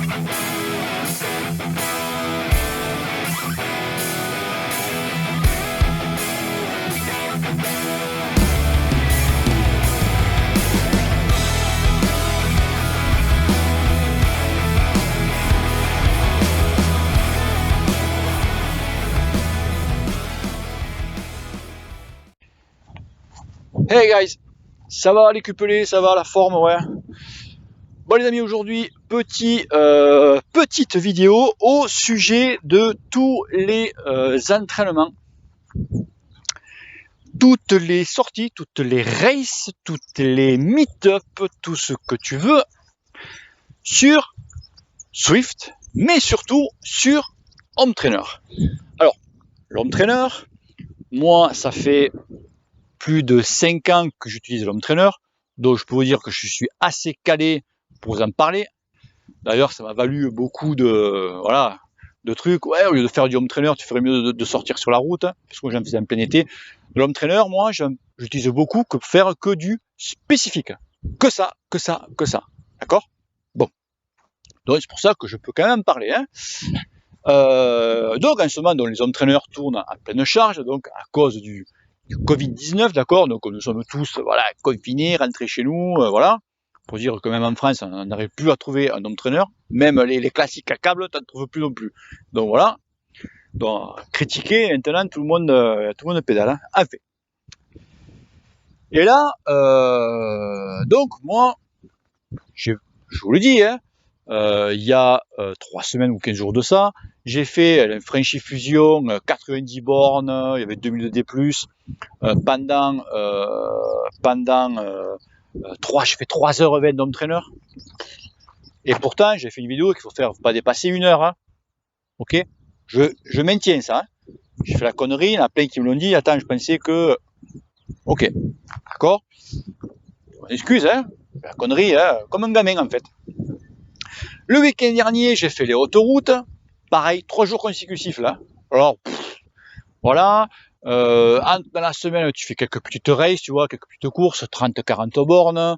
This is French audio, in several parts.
Hey guys, ça va les cupelés, ça va la forme, ouais. Bon les amis, aujourd'hui petite vidéo au sujet de tous les entraînements, toutes les sorties, toutes les races, toutes les meet-up, tout ce que tu veux sur Zwift, mais surtout sur Home Trainer. Alors, le Home Trainer, moi ça fait plus de 5 ans que j'utilise l'Home Trainer, donc je peux vous dire que je suis assez calé pour vous en parler. D'ailleurs, ça m'a valu beaucoup de trucs. Ouais, au lieu de faire du Home Trainer, tu ferais mieux de sortir sur la route, parce que j'en faisais en plein été. Le Home Trainer, moi, j'utilise beaucoup que pour faire que du spécifique. Que ça. D'accord? Bon. Donc c'est pour ça que je peux quand même parler. Hein. Donc en ce moment, les Home Trainers tournent à pleine charge, donc à cause du Covid-19, d'accord, donc nous sommes tous confinés, rentrés chez nous, voilà, pour dire que même en France, on n'arrive plus à trouver un home trainer, même les classiques à câble, tu n'en trouves plus non plus. Donc voilà, donc critiquer, maintenant tout le monde pédale, hein, en fait. Et là, donc moi, je vous le dis, hein, il y a 3 semaines ou 15 jours de ça, j'ai fait un Frenchy Fusion, 90 bornes, il y avait 2000 de D+, pendant j'ai fait 3h20 d'home trainer. Et pourtant, j'ai fait une vidéo qu'il faut faire pas dépasser 1 heure. Hein. Ok, je maintiens ça. Hein. J'ai fait la connerie, il y en a plein qui me l'ont dit. Attends, je pensais que... Ok, d'accord. Excuse, hein. La connerie, hein, comme un gamin en fait. Le week-end dernier, j'ai fait les autoroutes. Pareil, 3 jours consécutifs là. Alors, voilà. Dans la semaine, tu fais quelques petites races, tu vois, quelques petites courses, 30-40 bornes.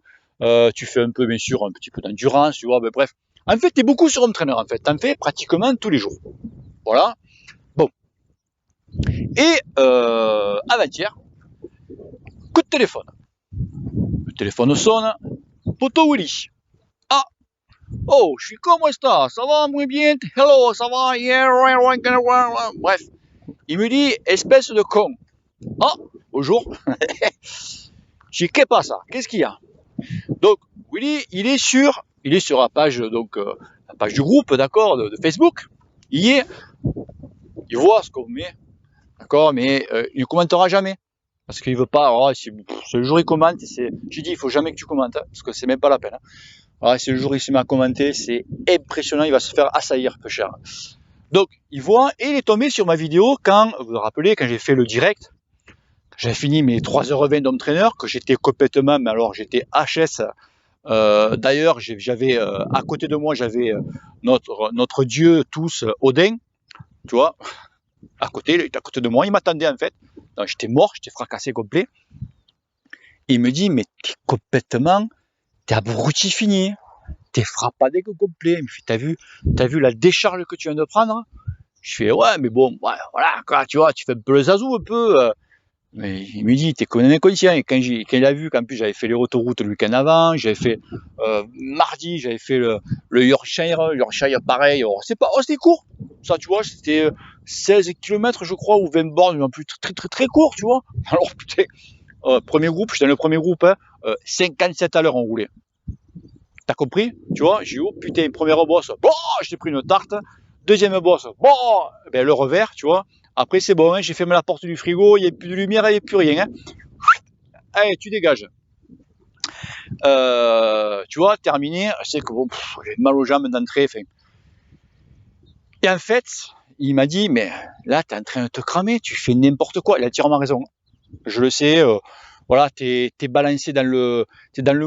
Tu fais un peu, bien sûr, un petit peu d'endurance, tu vois. Ben, bref. En fait, tu es beaucoup sur Home Trainer, en fait. Tu en fais pratiquement tous les jours. Voilà. Bon. Et avant-hier, coup de téléphone. Le téléphone sonne. Poto Willy. Ah. Oh, je suis comme ça. Ça va, muy bien. Hello, ça va. Yeah, bref. Il me dit, espèce de con. Ah, bonjour. Je dis, qu'est-ce pas ça? Qu'est-ce qu'il y a? Donc, Willy, il est sur la page, donc, la page du groupe, d'accord, de Facebook. Il voit ce qu'on met, d'accord, mais il ne commentera jamais. Parce qu'il veut pas, alors, c'est le jour il commente, j'ai dit, il faut jamais que tu commentes, hein, parce que c'est même pas la peine. Hein. Alors, si le jour il se met à commenter, c'est impressionnant, il va se faire assaillir, peu cher. Donc, il voit, et il est tombé sur ma vidéo quand, vous vous rappelez, quand j'ai fait le direct, j'avais fini mes 3h20 d'home trainer, que j'étais complètement, mais alors j'étais HS. D'ailleurs, j'avais à côté de moi, j'avais notre dieu tous, Odin, tu vois, à côté, il était à côté de moi, il m'attendait en fait. Donc j'étais mort, j'étais fracassé complet. Et il me dit, mais t'es abruti fini, t'es frappadé complet. Il me fait, t'as vu la décharge que tu viens de prendre? Je fais, ouais, mais bon, ouais, voilà, quoi, tu vois, tu fais un peu le zazou un peu. Mais il me dit, t'es quand même inconscient. Et quand il a vu qu'en plus j'avais fait les autoroutes le week-end avant, j'avais fait mardi, j'avais fait le Yorkshire pareil. C'était court. Ça, tu vois, c'était 16 km, je crois, ou 20 bornes, en plus très court, tu vois. Alors, putain, premier groupe, j'étais dans le premier groupe, hein, 57 à l'heure on roulait. T'as compris? Tu vois, j'ai dit, oh putain, première bosse, bon, j'ai pris une tarte. Deuxième bosse, bon, ben, le revers, tu vois. Après, c'est bon, hein, j'ai fermé la porte du frigo, il n'y a plus de lumière, il n'y a plus rien. Hein. Allez, tu dégages. Tu vois, terminé. Je sais que bon, j'ai mal aux jambes d'entrée. Fin. Et en fait, il m'a dit, mais là, tu es en train de te cramer, tu fais n'importe quoi. Il a entièrement raison. Je le sais. Voilà, t'es balancé dans le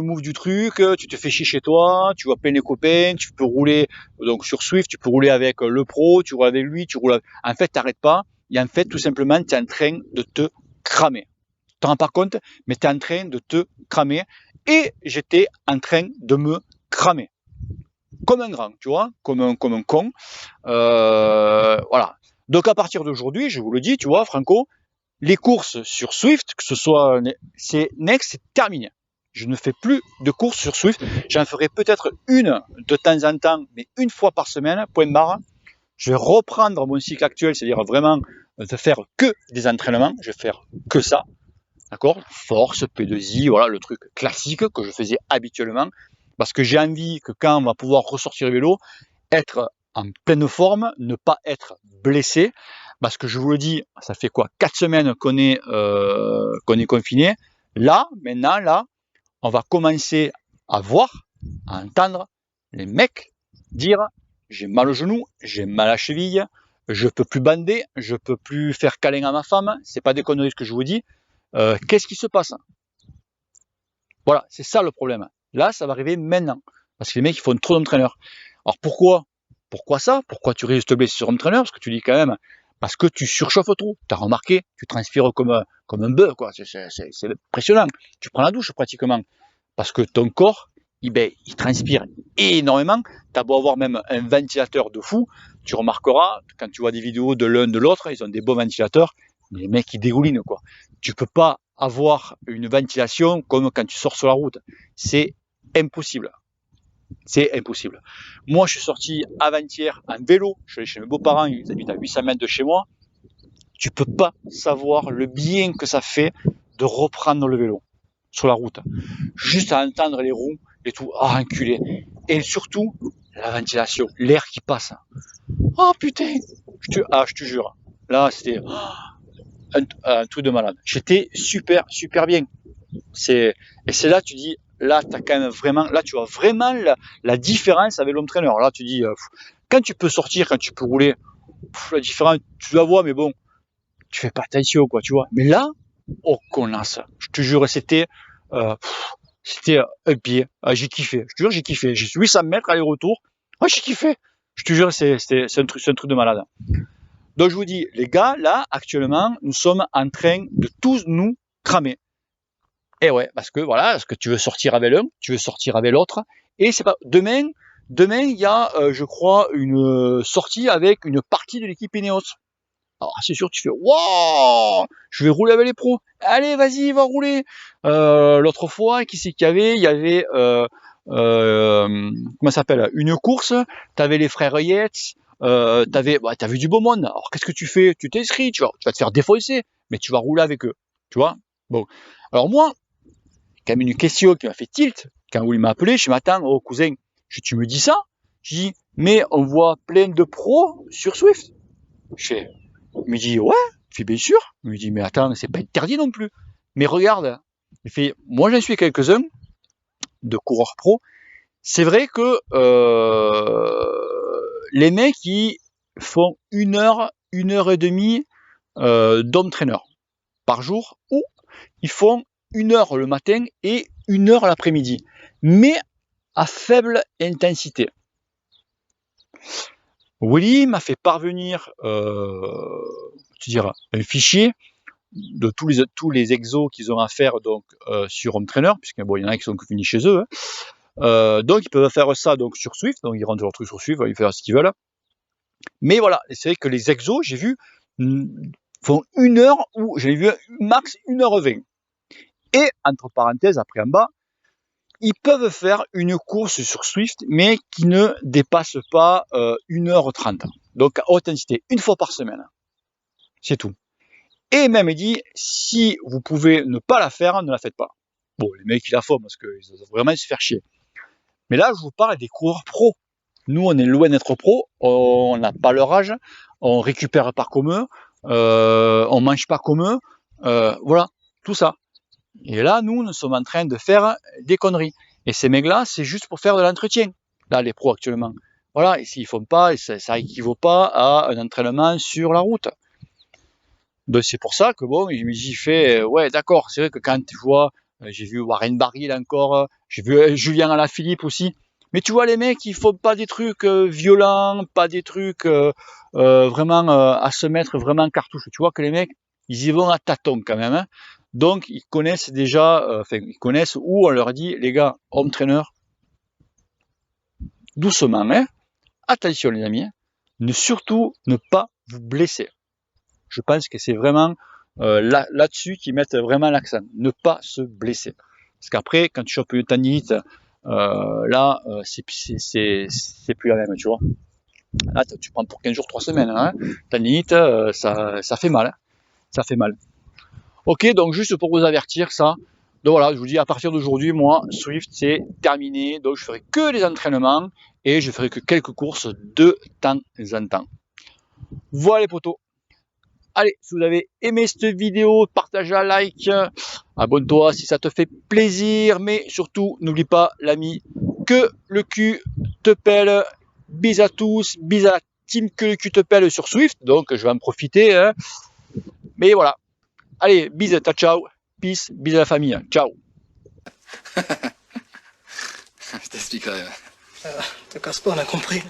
move du truc, tu te fais chier chez toi, tu vois plein les copains, tu peux rouler donc sur Zwift, tu peux rouler avec le pro, tu roules avec lui, tu roules avec... En fait, t'arrêtes pas, et en fait, tout simplement, tu es en train de te cramer. Tu te rends pas compte, mais tu es en train de te cramer, et j'étais en train de me cramer. comme un grand, tu vois, comme un con. Voilà. Donc à partir d'aujourd'hui, je vous le dis, tu vois, Franco, les courses sur Swift, que ce soit c'est Next, c'est terminé. Je ne fais plus de courses sur Swift. J'en ferai peut-être une de temps en temps, mais une fois par semaine, point barre. Je vais reprendre mon cycle actuel, c'est-à-dire vraiment de faire que des entraînements. Je vais faire que ça. D'accord? Force, P2I, voilà le truc classique que je faisais habituellement. Parce que j'ai envie que quand on va pouvoir ressortir le vélo, être en pleine forme, ne pas être blessé. Parce que je vous le dis, ça fait quoi? 4 semaines qu'on est confiné. Là, maintenant, là, on va commencer à voir, à entendre les mecs dire j'ai mal au genou, j'ai mal à la cheville, je peux plus bander, je peux plus faire câlin à ma femme, c'est pas des conneries ce que je vous dis. Qu'est-ce qui se passe? Voilà, c'est ça le problème. Là, ça va arriver maintenant. Parce que les mecs, ils font trop d'entraîneurs. Alors pourquoi? Pourquoi ça? Pourquoi tu risques de te blesser sur entraîneur? Parce que tu dis quand même, parce que tu surchauffes trop. Tu as remarqué, tu transpires comme un bœuf, quoi. C'est impressionnant. Tu prends la douche pratiquement. Parce que ton corps, il transpire énormément. Tu as beau avoir même un ventilateur de fou, tu remarqueras, quand tu vois des vidéos de l'un de l'autre, ils ont des beaux ventilateurs, mais les mecs, ils dégoulinent, quoi. Tu peux pas avoir une ventilation comme quand tu sors sur la route. C'est impossible. C'est impossible. Moi, je suis sorti avant-hier en vélo. Je suis allé chez mes beaux-parents, ils habitent à 800 mètres de chez moi. Tu peux pas savoir le bien que ça fait de reprendre le vélo sur la route. Juste à entendre les roues et tout. Ah, enculé. Et surtout, la ventilation, l'air qui passe. Oh putain, je te jure. Là, c'était un truc de malade. J'étais super, super bien. Et c'est là, tu dis, là, t'as quand même vraiment, là, tu vois vraiment la différence avec l'home trainer. Là, tu dis, quand tu peux sortir, quand tu peux rouler, la différence, tu la vois, mais bon, tu fais pas attention, quoi, tu vois. Mais là, oh, connasse. Je te jure, euh, c'était un pied. Ah, j'ai kiffé. Je te jure, j'ai kiffé. J'ai 800 mètres aller-retour. Ah, j'ai kiffé. Je te jure, c'est un truc de malade. Donc, je vous dis, les gars, là, actuellement, nous sommes en train de tous nous cramer. Et ouais, parce que voilà, parce que tu veux sortir avec l'un, tu veux sortir avec l'autre, et c'est pas demain. Demain, il y a, je crois, une sortie avec une partie de l'équipe Ineos. Alors c'est sûr, tu fais waouh, je vais rouler avec les pros. Allez, vas-y, va rouler. L'autre fois, qui c'est qu'il y avait? Il y avait comment ça s'appelle? Une course. T'avais les frères Yates. T'as vu du beau monde. Alors qu'est-ce que tu fais? Tu t'inscris, tu vas te faire défoncer, mais tu vas rouler avec eux. Tu vois? Bon. Alors moi, quand même une question qui m'a fait tilt quand il m'a appelé. Je m'attends, oh cousin, tu me dis ça? Je dis, mais on voit plein de pros sur Swift. Je fais, il me dit, ouais, je fais bien sûr. Il me dit, mais attends, c'est pas interdit non plus. Mais regarde, il fait, moi j'en suis quelques-uns de coureurs pro. C'est vrai que les mecs qui font une heure et demie d'home trainer par jour, ou ils font 1 heure le matin et 1 heure l'après-midi, mais à faible intensité. Willy m'a fait parvenir un fichier de tous les exos qu'ils ont à faire donc sur Home Trainer, puisqu'il y en a qui sont finis chez eux. Donc ils peuvent faire ça donc sur Swift, donc ils rentrent leur truc sur Swift, ils font ce qu'ils veulent. Mais voilà, c'est vrai que les exos, j'ai vu, font 1 heure ou j'ai vu max 1h20. Et entre parenthèses, après en bas, ils peuvent faire une course sur Swift, mais qui ne dépasse pas 1h30. Donc à haute intensité, une fois par semaine. C'est tout. Et même il dit, si vous pouvez ne pas la faire, ne la faites pas. Bon, les mecs ils la font parce qu'ils doivent vraiment se faire chier. Mais là, je vous parle des coureurs pros. Nous, on est loin d'être pro, on n'a pas leur âge, on récupère pas comme eux, on mange pas comme eux, voilà, tout ça. Et là, nous sommes en train de faire des conneries. Et ces mecs-là, c'est juste pour faire de l'entretien. Là, les pros actuellement. Voilà, et s'ils font pas, ça équivaut pas à un entraînement sur la route. Donc c'est pour ça que bon, j'y fais, ouais, d'accord, c'est vrai que quand tu vois, j'ai vu Warren Barguil encore, j'ai vu Julien Alaphilippe aussi, mais tu vois les mecs, ils font pas des trucs violents, pas des trucs vraiment à se mettre vraiment en cartouche. Tu vois que les mecs, ils y vont à tâtons quand même, hein. Donc ils connaissent déjà, ils connaissent où on leur dit, les gars, home trainer, doucement, hein. Attention les amis, hein. Surtout ne pas vous blesser. Je pense que c'est vraiment là-dessus qu'ils mettent vraiment l'accent, ne pas se blesser. Parce qu'après, quand tu chopes une tendinite, c'est plus la même, tu vois. Là, tu prends pour 15 jours, 3 semaines, hein. Tendinite, ça fait mal, hein. Ça fait mal. Ok, donc juste pour vous avertir ça. Donc voilà, je vous dis, à partir d'aujourd'hui, moi, Swift, c'est terminé. Donc je ferai que les entraînements et je ferai que quelques courses de temps en temps. Voilà les potos. Allez, si vous avez aimé cette vidéo, partage-la, like, abonne-toi si ça te fait plaisir, mais surtout, n'oublie pas, l'ami, que le cul te pèle. Bis à tous, bis à la team que le cul te pèle sur Swift, donc je vais en profiter, hein. Mais voilà. Allez, bis, ciao, peace, bis à la famille, ciao. Je t'expliquerai. Te casse pas, on a compris.